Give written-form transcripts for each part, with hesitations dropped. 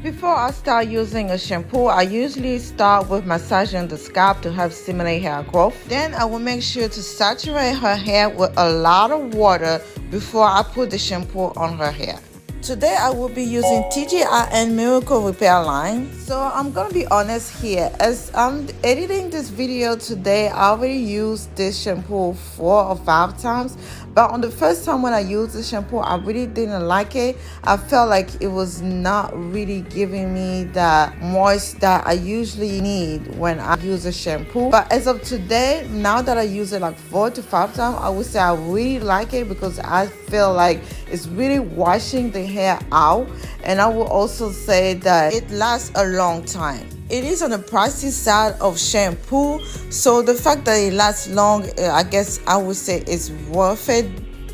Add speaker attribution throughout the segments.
Speaker 1: Before I start using a shampoo, I usually start with massaging the scalp to help stimulate hair growth. Then I will make sure to saturate her hair with a lot of water before I put the shampoo on her hair. Today I will be using TGIN Miracle Repair line. So I'm gonna be honest here, as I'm editing this video today, I already used this shampoo 4 or 5 times, but on the first time when I used the shampoo, I really didn't like it. I felt like it was not really giving me the moist that I usually need when I use a shampoo. But as of today, now that I use it like 4 to 5 times, I would say I really like it because I feel like it's really washing the hair out, and I will also say that it lasts a long time. It is on the pricey side of shampoo, so the fact that it lasts long, I guess I would say it's worth it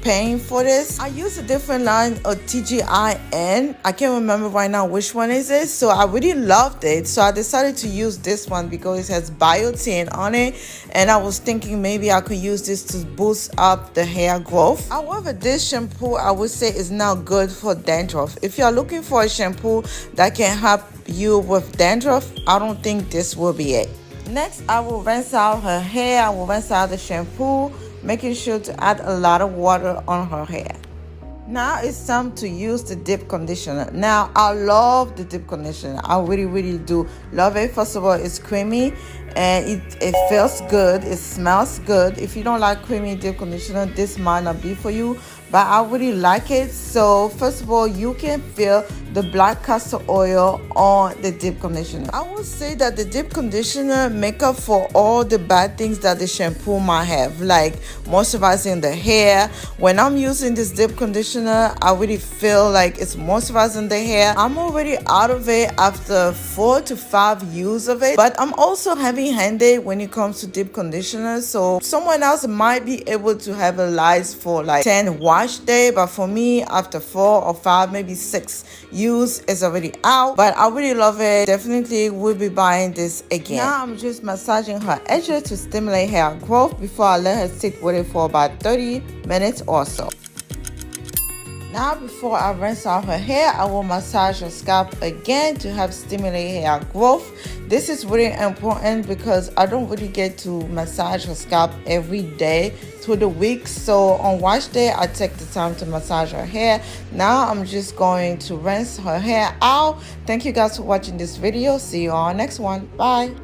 Speaker 1: paying for this. I use a different line of TGIN. I can't remember right now which one is it, so I really loved it, so I decided to use this one because it has biotin on it, and I was thinking maybe I could use this to boost up the hair growth. However, this shampoo I would say is not good for dandruff. If you're looking for a shampoo that can help you with dandruff, I don't think this will be it. Next, I will rinse out her hair. I will rinse out the shampoo, making sure to add a lot of water on her hair. Now it's time to use the deep conditioner. Now I love the deep conditioner. I really do love it. First of all, it's creamy and it feels good. It smells good. If you don't like creamy deep conditioner, this might not be for you, but I really like it. So first of all, you can feel the black castor oil on the deep conditioner. I would say that the deep conditioner make up for all the bad things that the shampoo might have, like moisturizing the hair. When I'm using this deep conditioner, I really feel like it's moisturizing the hair. I'm already out of it after 4 to 5 use of it, but I'm also heavy-handed when it comes to deep conditioner, so someone else might be able to have a last for like 10 wash day, but for me, after 4 or 5, maybe 6 use is already out. But I really love it. Definitely will be buying this again. Now I'm just massaging her edges to stimulate hair growth before I let her sit with it for about 30 minutes or so. Now before I rinse out her hair, I will massage her scalp again to help stimulate hair growth. This is really important because I don't really get to massage her scalp every day through the week. So on wash day, I take the time to massage her hair. Now I'm just going to rinse her hair out. Thank you guys for watching this video. See you on next one. Bye.